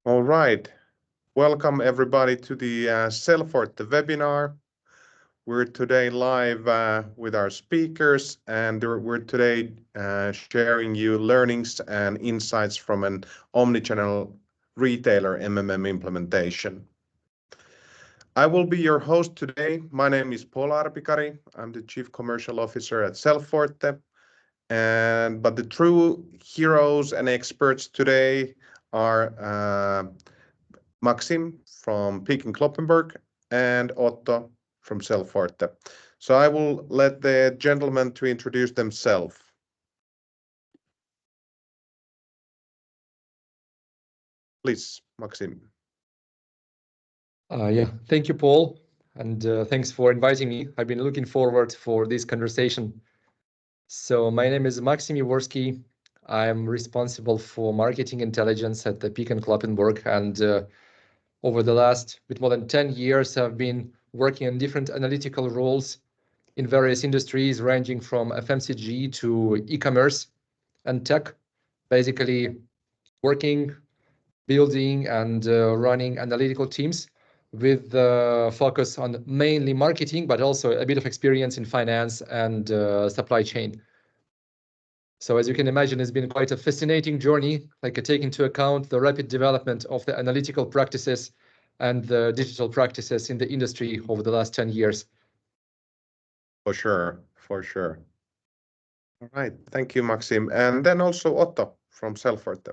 All right. Welcome everybody to the Sellforte webinar. We're today live with our speakers, and we're today sharing you learnings and insights from an omnichannel retailer MMM implementation. I will be your host today. My name is Paul Arpikari. I'm the Chief Commercial Officer at Sellforte. But the true heroes and experts today are Maxim from Cloppenburg and Otto from Sellforte. So I will let the gentlemen to introduce themselves. Please, Maxim. Thank you, Paul, and thanks for inviting me. I've been looking forward for this conversation. So my name is Maxim Iworski. I'm responsible for marketing intelligence at the Cloppenburg, and over the last bit more than 10 years, I've been working on different analytical roles in various industries, ranging from FMCG to e-commerce and tech, basically working, building, and running analytical teams with focus on mainly marketing, but also a bit of experience in finance and supply chain. So as you can imagine, it's been quite a fascinating journey, take into account the rapid development of the analytical practices and the digital practices in the industry over the last 10 years. For sure. All right, thank you, Maxim. And then also Otto from Sellforte.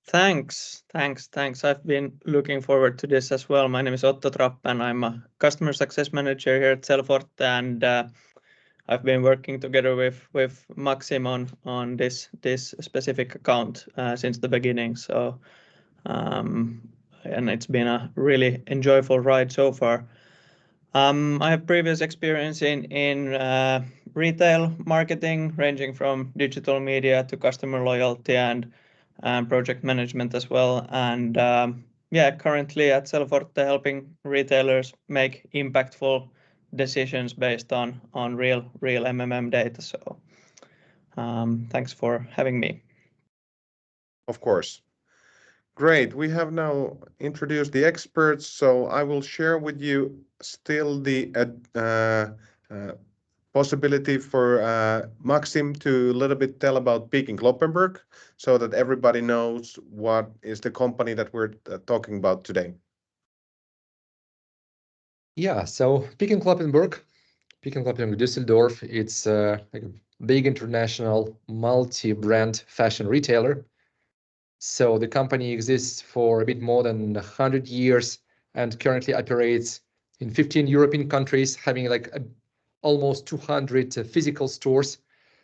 Thanks. I've been looking forward to this as well. My name is Otto Trapp, and I'm a customer success manager here at Sellforte, and I've been working together with Maxim on this specific account since the beginning. So, and it's been a really enjoyable ride so far. I have previous experience in retail marketing, ranging from digital media to customer loyalty and project management as well. And currently at Sellforte, helping retailers make impactful decisions based on real MMM data. So thanks for having me. Of course. Great. We have now introduced the experts, so I will share with you still the possibility for Maxim to a little bit tell about Cloppenburg so that everybody knows what is the company that we're talking about today. Yeah, so Cloppenburg Düsseldorf, it's like a big international multi-brand fashion retailer. So the company exists for a bit more than 100 years and currently operates in 15 European countries, having almost 200 physical stores.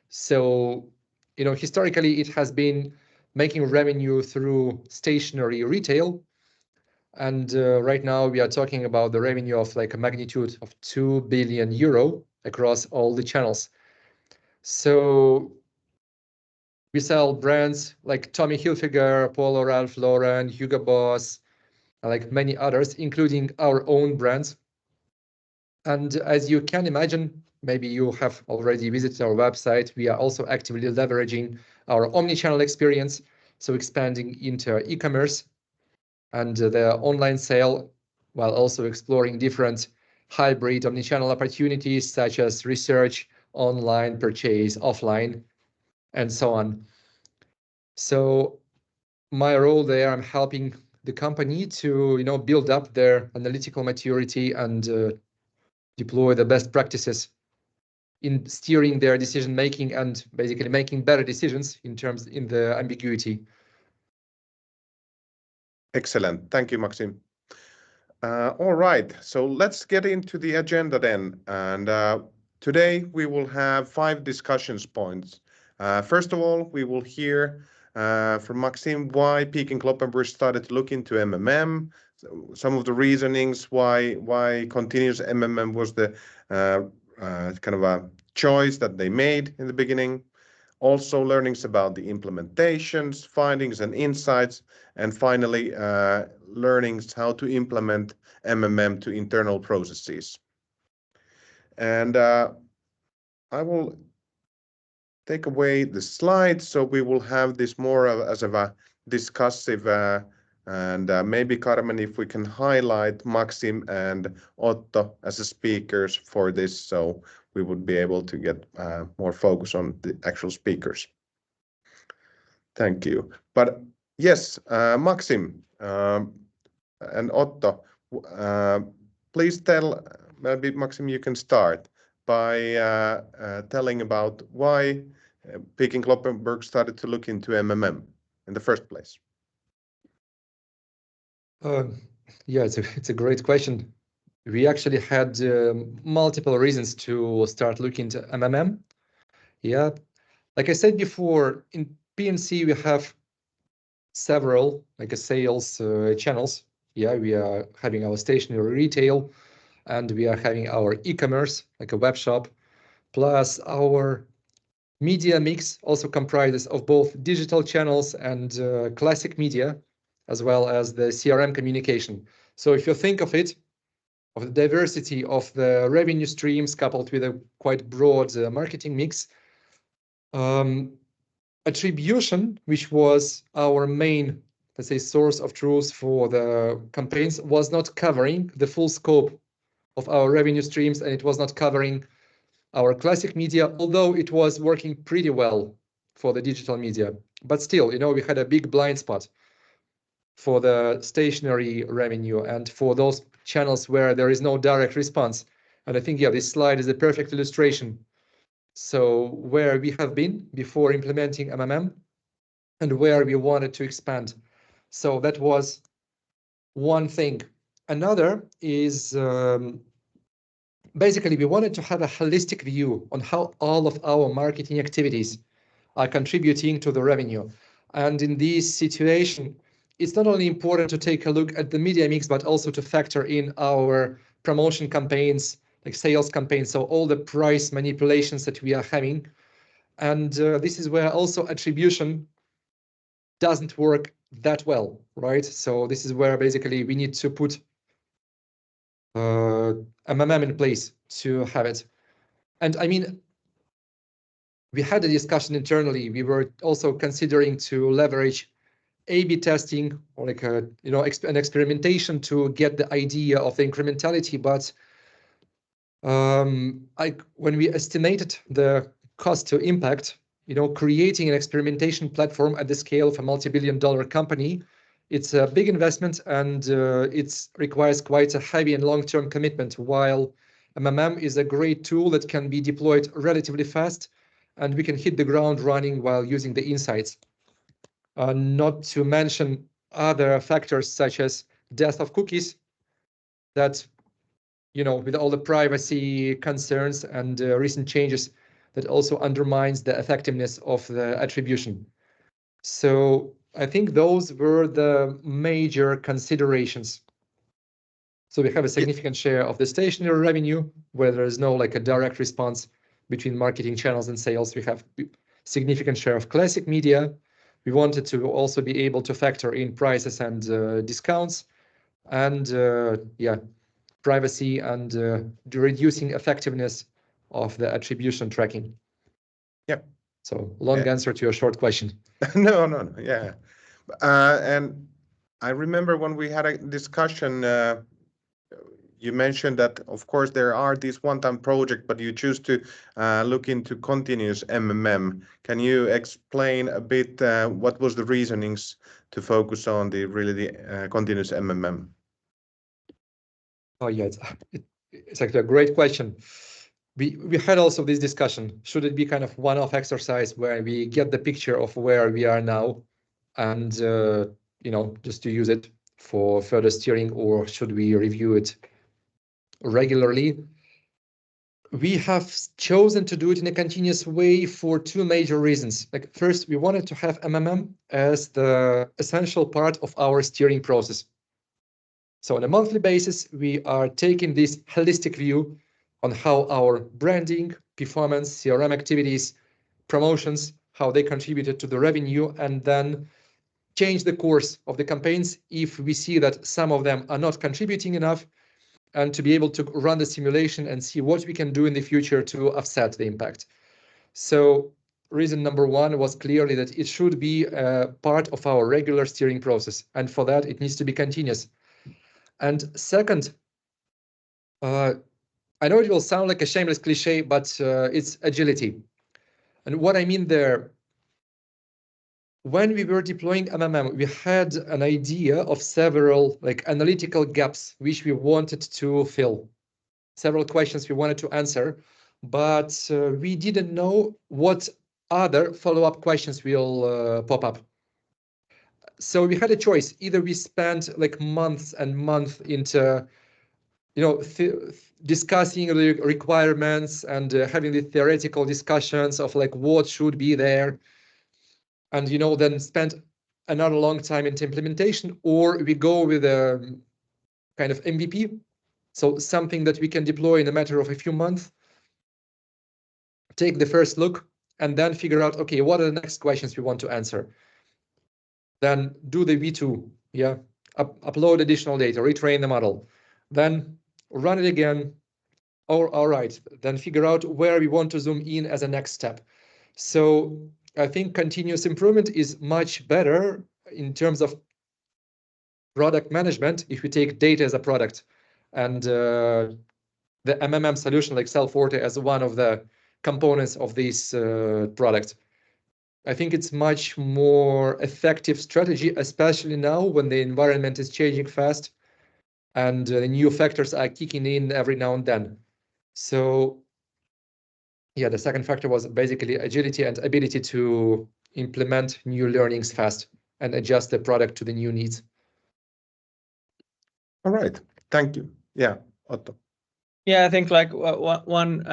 So, historically, it has been making revenue through stationary retail. And right now we are talking about the revenue of a magnitude of 2 billion euro across all the channels. So we sell brands like Tommy Hilfiger, Polo Ralph Lauren, Hugo Boss, like many others, including our own brands. And as you can imagine, maybe you have already visited our website, we are also actively leveraging our omnichannel experience, so expanding into e-commerce and the online sale, while also exploring different hybrid omnichannel opportunities such as research, online purchase, offline, and so on. So my role there, I'm helping the company to build up their analytical maturity and deploy the best practices in steering their decision making and basically making better decisions in the ambiguity. Excellent. Thank you, Maxim. All right, so let's get into the agenda then. And today we will have 5 discussions points. First of all, we will hear from Maxim why Cloppenburg started to look into MMM, some of the reasonings why continuous MMM was the kind of a choice that they made in the beginning. Also learnings about the implementations, findings and insights, and finally learnings how to implement MMM to internal processes. And I will take away the slides, so we will have this more as of a discussive, and maybe Carmen, if we can highlight Maxim and Otto as the speakers for this, so we would be able to get more focus on the actual speakers. Thank you. But yes, Maxim and Otto, please tell, maybe Maxim, you can start by telling about why Peking Cloppenburg started to look into MMM in the first place. Yeah, it's a great question. We actually had multiple reasons to start looking into MMM. Yeah, like I said before, in PNC we have several like a sales channels. Yeah, we are having our stationary retail, and we are having our e-commerce like a web shop, plus our media mix also comprises of both digital channels and classic media, as well as the CRM communication. So if you think of it, of the diversity of the revenue streams coupled with a quite broad marketing mix, attribution, which was our main, let's say, source of truth for the campaigns, was not covering the full scope of our revenue streams, and it was not covering our classic media, although it was working pretty well for the digital media. But still, you know, we had a big blind spot for the stationary revenue and for those channels where there is no direct response. And I think, yeah, this slide is a perfect illustration. So where we have been before implementing MMM and where we wanted to expand. So that was one thing. Another is basically we wanted to have a holistic view on how all of our marketing activities are contributing to the revenue. And in this situation, it's not only important to take a look at the media mix, but also to factor in our promotion campaigns, like sales campaigns, so all the price manipulations that we are having. And this is where also attribution doesn't work that well, right? So this is where basically we need to put MMM in place to have it. And I mean, we had a discussion internally. We were also considering to leverage A/B testing or like a, you know, an experimentation to get the idea of the incrementality. But when we estimated the cost to impact, you know, creating an experimentation platform at the scale of a multi-billion-dollar company, it's a big investment, and it requires quite a heavy and long-term commitment, while MMM is a great tool that can be deployed relatively fast, and we can hit the ground running while using the insights. Not to mention other factors such as death of cookies that, you know, with all the privacy concerns and recent changes, that also undermines the effectiveness of the attribution. So I think those were the major considerations. So we have a significant share of the stationary revenue where there is no like a direct response between marketing channels and sales. We have significant share of classic media. We wanted to also be able to factor in prices and discounts, and yeah, privacy and the reducing effectiveness of the attribution tracking. Yep. So long answer to your short question. No. Yeah. And I remember when we had a discussion, you mentioned that, of course, there are these one-time projects, but you choose to look into continuous MMM. Can you explain a bit what was the reasonings to focus on the continuous MMM? Oh yeah, it's actually a great question. We had also this discussion. Should it be kind of one-off exercise where we get the picture of where we are now, and you know, just to use it for further steering, or should we review it regularly? We have chosen to do it in a continuous way for two major reasons. Like first, we wanted to have MMM as the essential part of our steering process. So on a monthly basis, we are taking this holistic view on how our branding, performance, CRM activities, promotions, how they contributed to the revenue, and then change the course of the campaigns if we see that some of them are not contributing enough, and to be able to run the simulation and see what we can do in the future to offset the impact. So reason number one was clearly that it should be a part of our regular steering process. And for that, it needs to be continuous. And second, I know it will sound like a shameless cliche, but it's agility. And what I mean there, when we were deploying MMM, we had an idea of several like analytical gaps which we wanted to fill, several questions we wanted to answer, but we didn't know what other follow-up questions will pop up. So we had a choice. Either we spent like months and months into, discussing the requirements and having the theoretical discussions of like what should be there, and then spend another long time into implementation, or we go with a kind of MVP, so something that we can deploy in a matter of a few months, take the first look, and then figure out, okay, what are the next questions we want to answer? Then do the V2, upload additional data, retrain the model, then run it again. All right, then figure out where we want to zoom in as a next step. So I think continuous improvement is much better in terms of product management if we take data as a product, and the MMM solution like Sellforte as one of the components of this product. I think it's much more effective strategy, especially now when the environment is changing fast and new factors are kicking in every now and then. So yeah, the second factor was basically agility and ability to implement new learnings fast and adjust the product to the new needs. All right, thank you. Yeah, Otto. Yeah, I think like one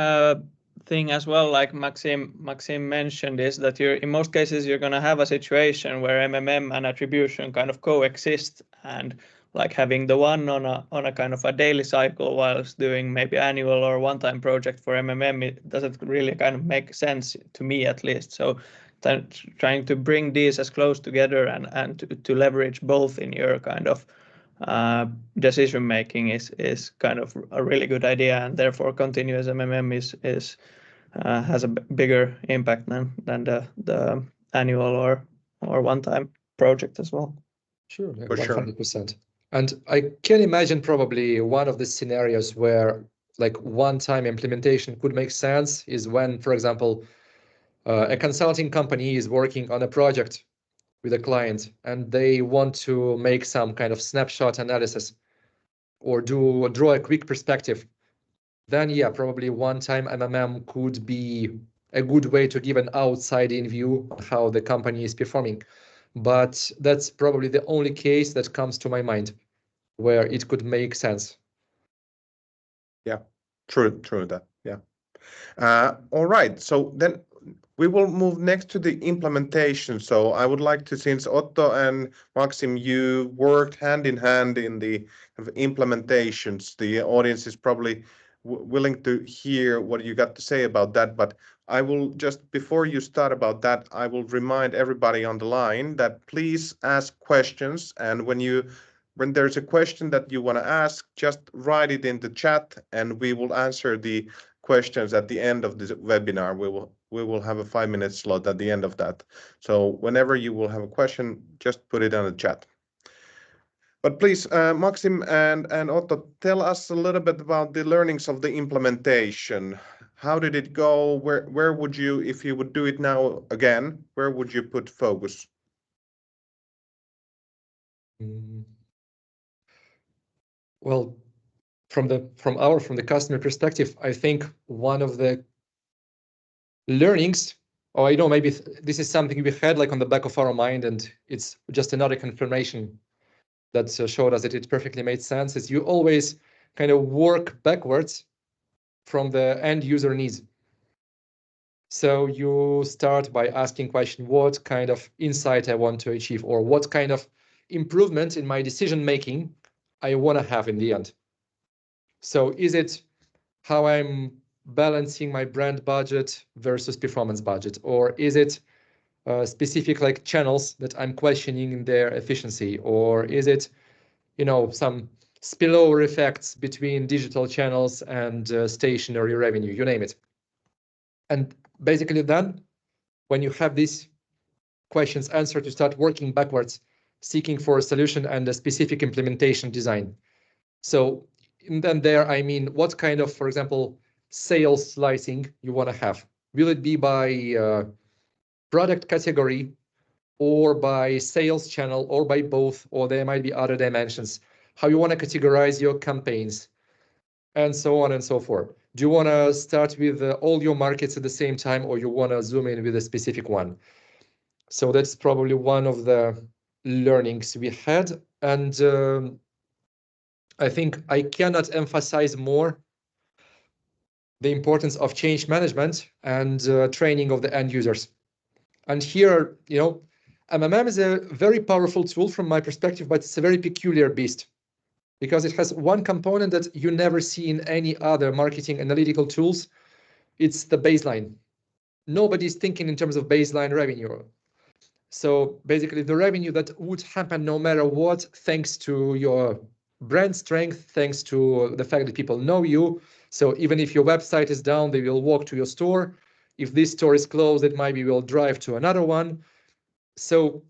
thing as well, like Maxim mentioned, is that in most cases you're going to have a situation where MMM and attribution kind of coexist, and like having the one on a kind of a daily cycle whilst doing maybe annual or one-time project for MMM, it doesn't really kind of make sense to me, at least. So trying to bring these as close together and to leverage both in your kind of decision making is kind of a really good idea, and therefore continuous MMM is has a bigger impact than the annual or one-time project as well. Sure, For sure. 100%. And I can imagine probably one of the scenarios where like one-time implementation could make sense is when, for example, a consulting company is working on a project with a client and they want to make some kind of snapshot analysis or draw a quick perspective. Then yeah, probably one-time MMM could be a good way to give an outside-in view on how the company is performing. But that's probably the only case that comes to my mind where it could make sense. Yeah, true that. Yeah. All right, so then we will move next to the implementation. So I would like to, since Otto and Maxim, you worked hand in hand in the implementations, the audience is probably willing to hear what you got to say about that. But I will just, before you start about that, I will remind everybody on the line that please ask questions. And when there's a question that you want to ask, just write it in the chat and we will answer the questions at the end of this webinar. We will have a 5-minute slot at the end of that. So whenever you will have a question, just put it on the chat. But please, Maxim and Otto, tell us a little bit about the learnings of the implementation. How did it go? Where would you, if you would do it now again, where would you put focus? Well, from the customer perspective, I think one of the learnings, or maybe this is something we had like on the back of our mind, and it's just another confirmation that showed us that it perfectly made sense, is you always kind of work backwards from the end user needs. So you start by asking question, what kind of insight I want to achieve, or what kind of improvement in my decision making I want to have in the end. So is it how I'm balancing my brand budget versus performance budget, or is it specific like channels that I'm questioning in their efficiency, or is it some spillover effects between digital channels and stationary revenue, you name it. And basically then when you have these questions answered, you start working backwards, seeking for a solution and a specific implementation design. So and then there, I mean, what kind of, for example, sales slicing you want to have? Will it be by product category or by sales channel or by both, or there might be other dimensions? How you want to categorize your campaigns and so on and so forth. Do you want to start with all your markets at the same time, or you want to zoom in with a specific one? So that's probably one of the learnings we had. And I think I cannot emphasize more the importance of change management and training of the end users. And here, you know, MMM is a very powerful tool from my perspective, but it's a very peculiar beast because it has one component that you never see in any other marketing analytical tools. It's the baseline. Nobody's thinking in terms of baseline revenue. So basically the revenue that would happen no matter what, thanks to your brand strength, thanks to the fact that people know you. So even if your website is down, they will walk to your store. If this store is closed, it maybe will drive to another one. So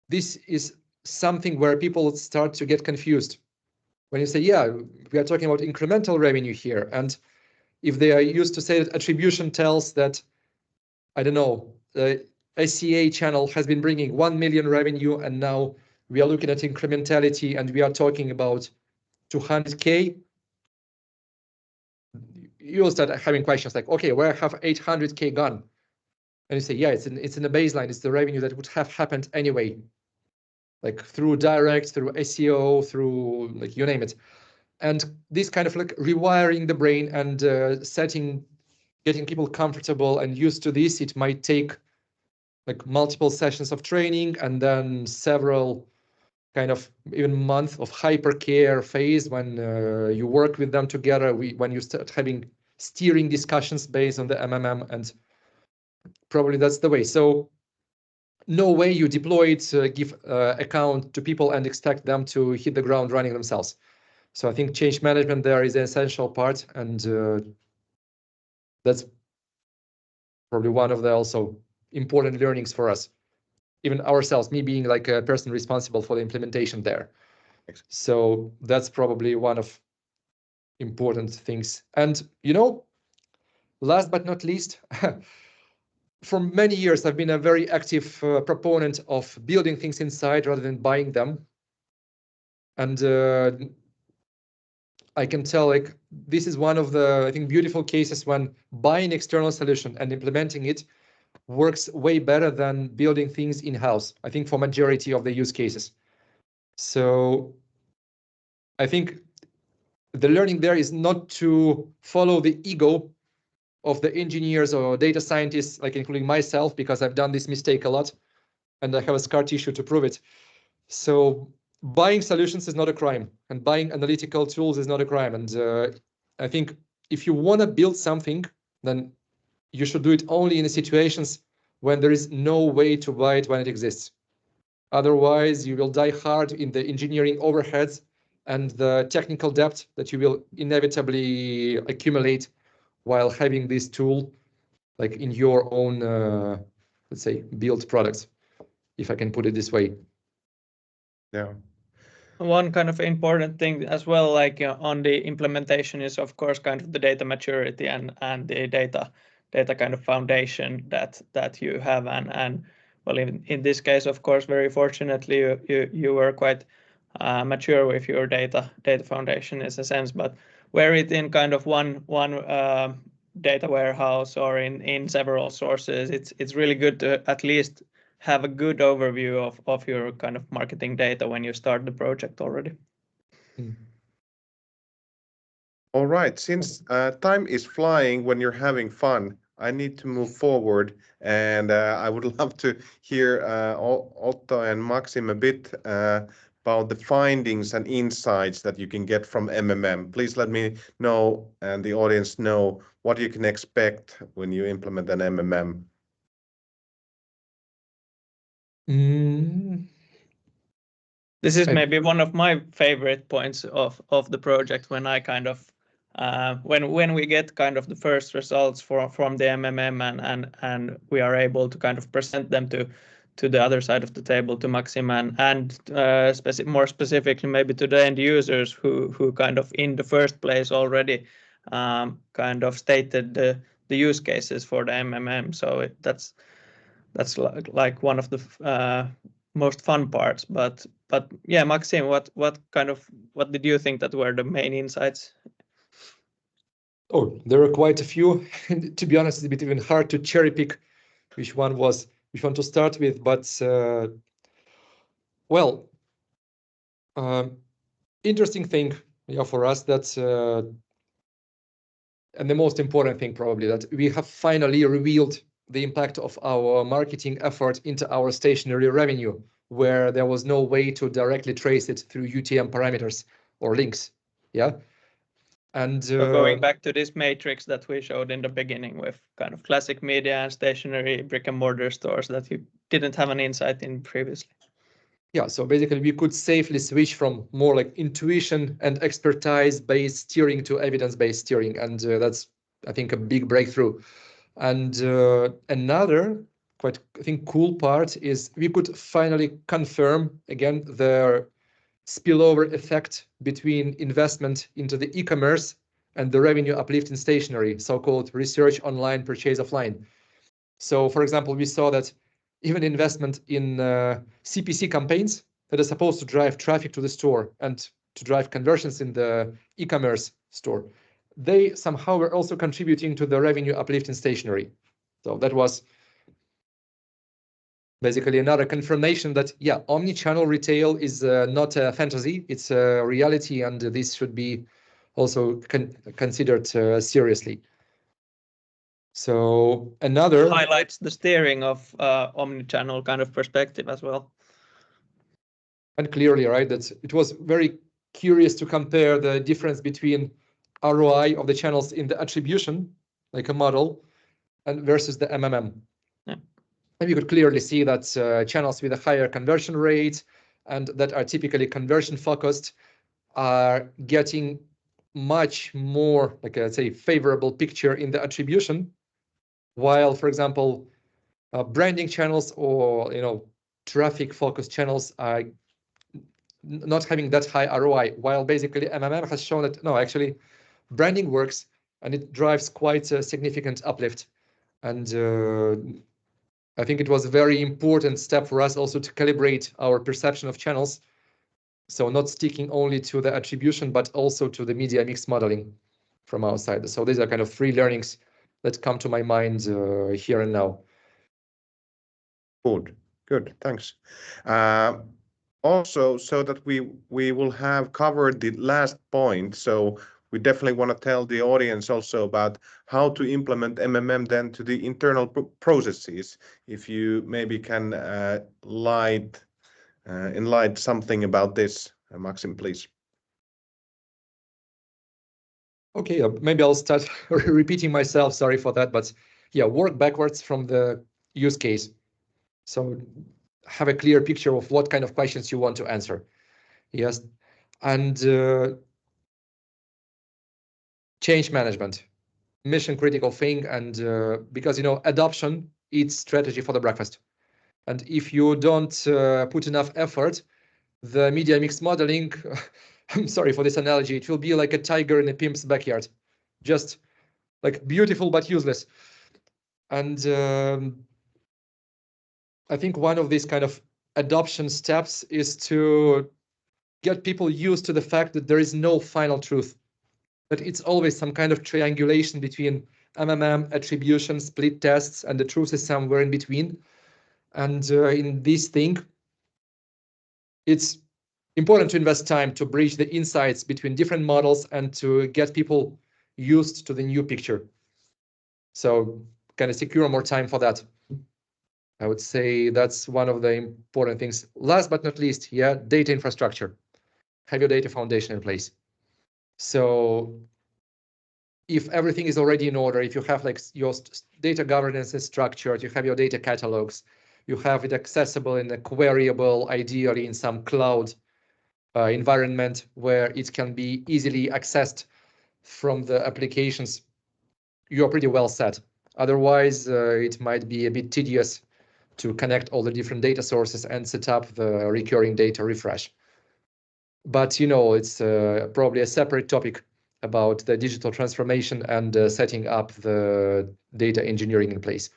this is something where people start to get confused. When you say, yeah, we are talking about incremental revenue here. And if they are used to say that attribution tells that, I don't know, the SCA channel has been bringing 1 million revenue, and now we are looking at incrementality and we are talking about 200K, you'll start having questions like, okay, where have 800K gone? And you say, yeah, it's in the baseline. It's the revenue that would have happened anyway, like through direct, through SEO, through like you name it. And this kind of like rewiring the brain and getting people comfortable and used to this, it might take like multiple sessions of training and then several kind of even month of hypercare phase when you work with them together, when you start having steering discussions based on the MMM, and probably that's the way. So no way you deploy it, give account to people and expect them to hit the ground running themselves. So I think change management there is an essential part, and that's probably one of the also important learnings for us, even ourselves, me being like a person responsible for the implementation there. So that's probably one of important things. And, you know, last but not least, for many years, I've been a very active proponent of building things inside rather than buying them. And I can tell like this is one of the, I think, beautiful cases when buying external solution and implementing it works way better than building things in-house, I think, for majority of the use cases. So I think the learning there is not to follow the ego of the engineers or data scientists, like including myself, because I've done this mistake a lot and I have a scar tissue to prove it. So buying solutions is not a crime, and buying analytical tools is not a crime. And I think if you want to build something, then you should do it only in the situations when there is no way to buy it when it exists. Otherwise, you will die hard in the engineering overheads and the technical debt that you will inevitably accumulate while having this tool like in your own, let's say, built products, if I can put it this way. Yeah. One kind of important thing as well, like on the implementation, is of course kind of the data maturity and the data kind of foundation that you have, and well, in this case, of course, very fortunately, you were quite mature with your data foundation in a sense. But were it in kind of one data warehouse or in several sources, it's really good to at least have a good overview of your kind of marketing data when you start the project already. All right, since time is flying when you're having fun, I need to move forward, and I would love to hear Otto and Maxim a bit about the findings and insights that you can get from MMM. Please let me know and the audience know what you can expect when you implement an MMM. This is maybe one of my favorite points of the project, when I kind of when we get kind of the first results from the MMM and we are able to kind of present them to the other side of the table, to Maxim and more specifically maybe to the end users who kind of in the first place already kind of stated the use cases for the MMM. So that's like one of the most fun parts. But yeah, Maxim, what did you think that were the main insights? Oh, there are quite a few. To be honest, it's a bit even hard to cherry pick which one to start with. But well, interesting thing, yeah, for us that and the most important thing probably that we have finally revealed the impact of our marketing effort into our stationary revenue, where there was no way to directly trace it through UTM parameters or links. Yeah. And so going back to this matrix that we showed in the beginning with kind of classic media and stationary brick and mortar stores that you didn't have an insight in previously. Yeah, so basically we could safely switch from more like intuition and expertise-based steering to evidence-based steering. And that's, I think, a big breakthrough. And another quite, I think, cool part is we could finally confirm, again, the spillover effect between investment into the e-commerce and the revenue uplift in stationary, so-called research online, purchase offline. So, for example, we saw that even investment in CPC campaigns that are supposed to drive traffic to the store and to drive conversions in the e-commerce store, they somehow were also contributing to the revenue uplift in stationary. So that was basically another confirmation that, yeah, omni-channel retail is not a fantasy, it's a reality, and this should be also considered seriously. So another highlights the steering of omni-channel kind of perspective as well. And clearly, right, that it was very curious to compare the difference between ROI of the channels in the attribution, like a model, and versus the MMM. Yeah. And you could clearly see that channels with a higher conversion rate and that are typically conversion focused are getting much more, like, let's say, favorable picture in the attribution, while, for example, branding channels or, you know, traffic focused channels are not having that high ROI, while basically MMM has shown that no, actually branding works and it drives quite a significant uplift. And I think it was a very important step for us also to calibrate our perception of channels. So not sticking only to the attribution, but also to the media mix modeling from our side. So these are kind of 3 learnings that come to my mind here and now. Good, thanks. Also, so that we will have covered the last point, so we definitely want to tell the audience also about how to implement MMM then to the internal processes. If you maybe can enlighten something about this, Maxim, please. Okay, maybe I'll start repeating myself. Sorry for that, but yeah, work backwards from the use case. So have a clear picture of what kind of questions you want to answer. Yes, and change management, mission critical thing, and because, you know, adoption eats strategy for the breakfast. And if you don't put enough effort, the media mix modeling, I'm sorry for this analogy, it will be like a tiger in a pimp's backyard, just like beautiful but useless. And I think one of these kind of adoption steps is to get people used to the fact that there is no final truth, that it's always some kind of triangulation between MMM, attribution, split tests, and the truth is somewhere in between. And in this thing, it's important to invest time to bridge the insights between different models and to get people used to the new picture. So kind of secure more time for that. I would say that's one of the important things. Last but not least, yeah, data infrastructure. Have your data foundation in place. So if everything is already in order, if you have like your data governance is structured, you have your data catalogs, you have it accessible in a queryable, ideally in some cloud environment where it can be easily accessed from the applications, you're pretty well set. Otherwise, it might be a bit tedious to connect all the different data sources and set up the recurring data refresh. But it's probably a separate topic about the digital transformation and setting up the data engineering in place.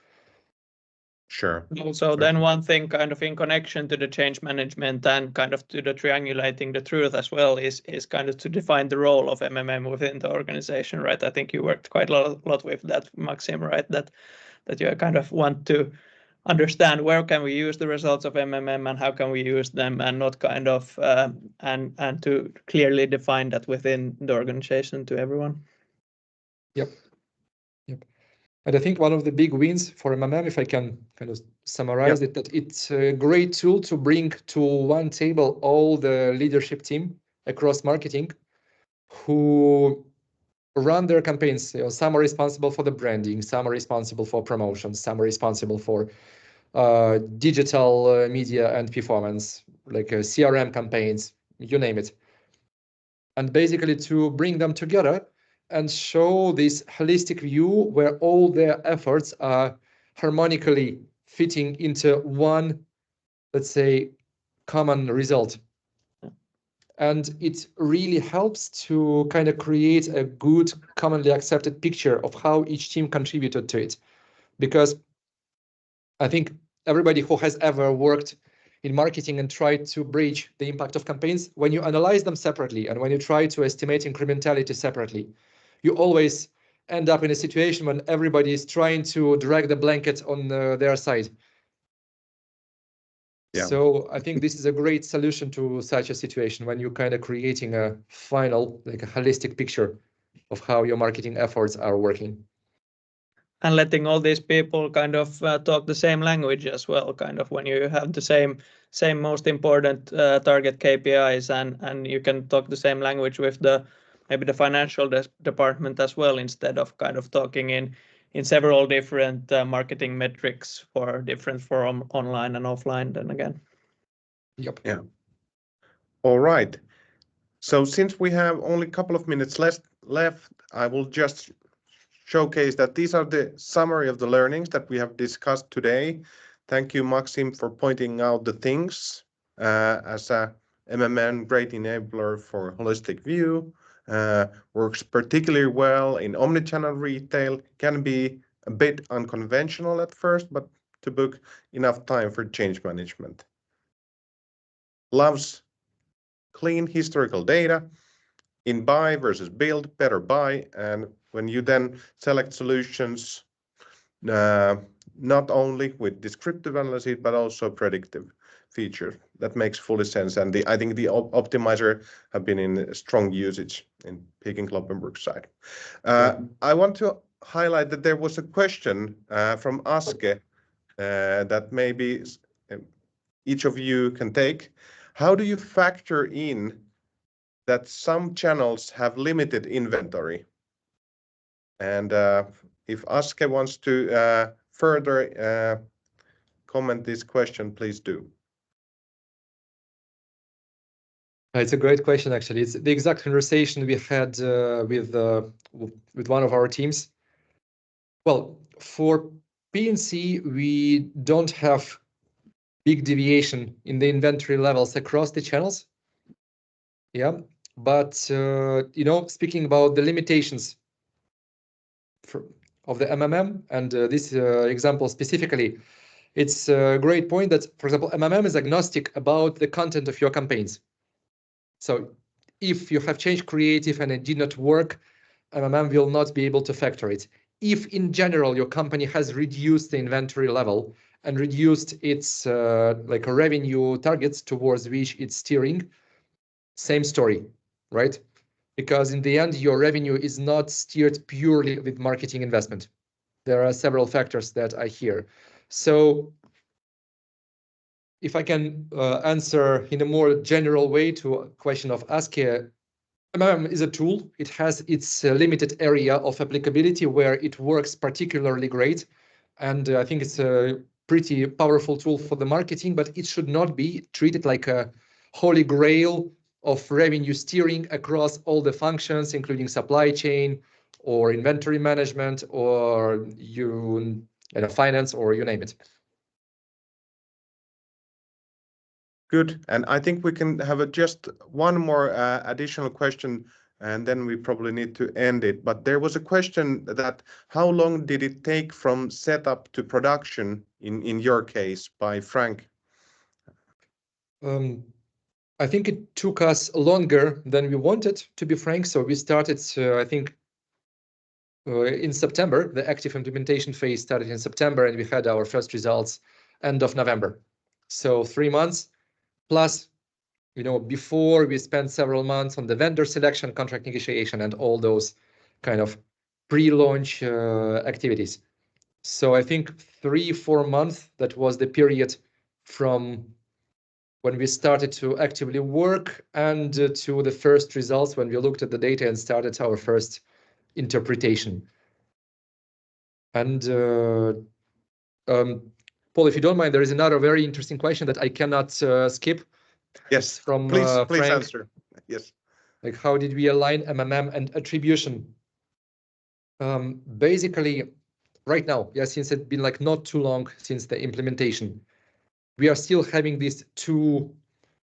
Sure. Also, then one thing kind of in connection to the change management and kind of to the triangulating the truth as well is kind of to define the role of MMM within the organization, right? I think you worked quite a lot with that, Maxim, right? That you kind of want to understand where can we use the results of MMM and how can we use them, and not kind of and to clearly define that within the organization to everyone. Yep. And I think one of the big wins for MMM, if I can kind of summarize it, that it's a great tool to bring to one table all the leadership team across marketing who run their campaigns. Some are responsible for the branding, some are responsible for promotions, some are responsible for digital media and performance, like CRM campaigns, you name it. And basically to bring them together and show this holistic view where all their efforts are harmonically fitting into one, let's say, common result. And it really helps to kind of create a good, commonly accepted picture of how each team contributed to it. Because I think everybody who has ever worked in marketing and tried to bridge the impact of campaigns, when you analyze them separately and when you try to estimate incrementality separately, you always end up in a situation when everybody is trying to drag the blanket on their side. Yeah. So I think this is a great solution to such a situation when you're kind of creating a final, like a holistic picture of how your marketing efforts are working. And letting all these people kind of talk the same language as well, kind of when you have the same most important target KPIs, and you can talk the same language with maybe the financial department as well, instead of kind of talking in several different marketing metrics for different online and offline then again. Yep. Yeah. All right. So since we have only a couple of minutes left, I will just showcase that these are the summary of the learnings that we have discussed today. Thank you, Maxim, for pointing out the things as a MMM great enabler for holistic view. Works particularly well in omnichannel retail, can be a bit unconventional at first, but to book enough time for change management. Loves clean historical data in buy versus build, better buy, and when you then select solutions, not only with descriptive analysis, but also predictive features. That makes fully sense. And I think the optimizer have been in strong usage in Peking Cloppenburg side. I want to highlight that there was a question from Aske that maybe each of you can take. How do you factor in that some channels have limited inventory? And if Aske wants to further comment this question, please do. It's a great question, actually. It's the exact conversation we had with one of our teams. Well, for P&C, we don't have big deviation in the inventory levels across the channels. Yeah, but speaking about the limitations of the MMM and this example specifically, it's a great point that, for example, MMM is agnostic about the content of your campaigns. So if you have changed creative and it did not work, MMM will not be able to factor it. If in general your company has reduced the inventory level and reduced its like revenue targets towards which it's steering, same story, right? Because in the end, your revenue is not steered purely with marketing investment. There are several factors that are here. So if I can answer in a more general way to a question of Aske, MMM is a tool. It has its limited area of applicability where it works particularly great. And I think it's a pretty powerful tool for the marketing, but it should not be treated like a holy grail of revenue steering across all the functions, including supply chain or inventory management or finance, or you name it. Good. And I think we can have just one more additional question, and then we probably need to end it. But there was a question that how long did it take from setup to production in your case by Frank? I think it took us longer than we wanted, to be frank. So we started, I think, in September. The active implementation phase started in September, and we had our first results end of November. So 3 months plus, before we spent several months on the vendor selection, contract negotiation, and all those kind of pre-launch activities. So I think 3-4 months, that was the period from when we started to actively work and to the first results when we looked at the data and started our first interpretation. And Paul, if you don't mind, there is another very interesting question that I cannot skip. Yes, it's from please Frank. answer. Yes. Like, how did we align MMM and attribution? Basically, right now, since it's been like not too long since the implementation, we are still having these two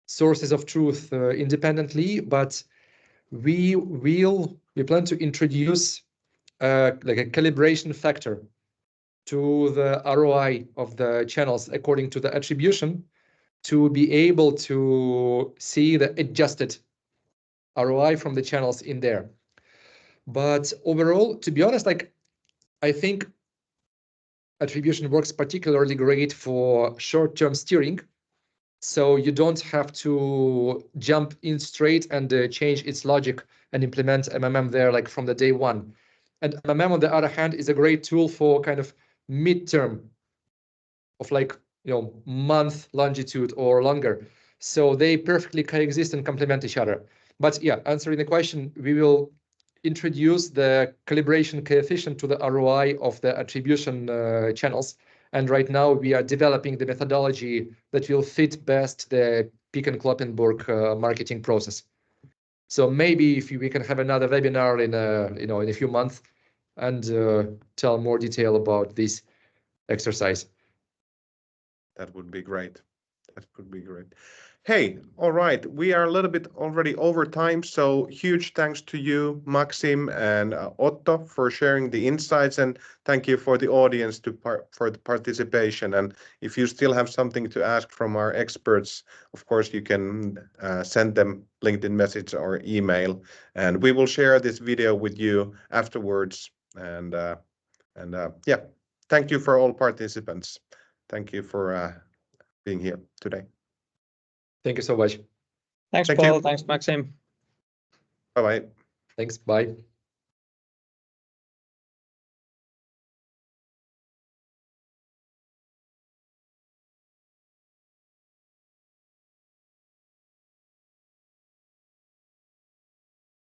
sources of truth independently, but we plan to introduce like a calibration factor to the ROI of the channels according to the attribution, to be able to see the adjusted ROI from the channels in there. But overall, to be honest, like, I think attribution works particularly great for short-term steering. So you don't have to jump in straight and change its logic and implement MMM there like from the day one. And MMM, on the other hand, is a great tool for kind of midterm of like, month longitude or longer. So they perfectly coexist and complement each other. But answering the question, we will introduce the calibration coefficient to the ROI of the attribution channels. And right now we are developing the methodology that will fit best the Peak and Cloppenburg marketing process. So maybe if we can have another webinar in a few months and tell more detail about this exercise. That would be great. That would be great. Hey, all right. We are a little bit already over time, so huge thanks to you, Maxim and Otto, for sharing the insights, and thank you for the audience for the participation. And if you still have something to ask from our experts, of course, you can send them LinkedIn message or email, and we will share this video with you afterwards. And thank you for all participants. Thank you for being here today. Thank you so much. Thanks, Paul. Thanks, Maxim. Bye-bye. Thanks. Bye.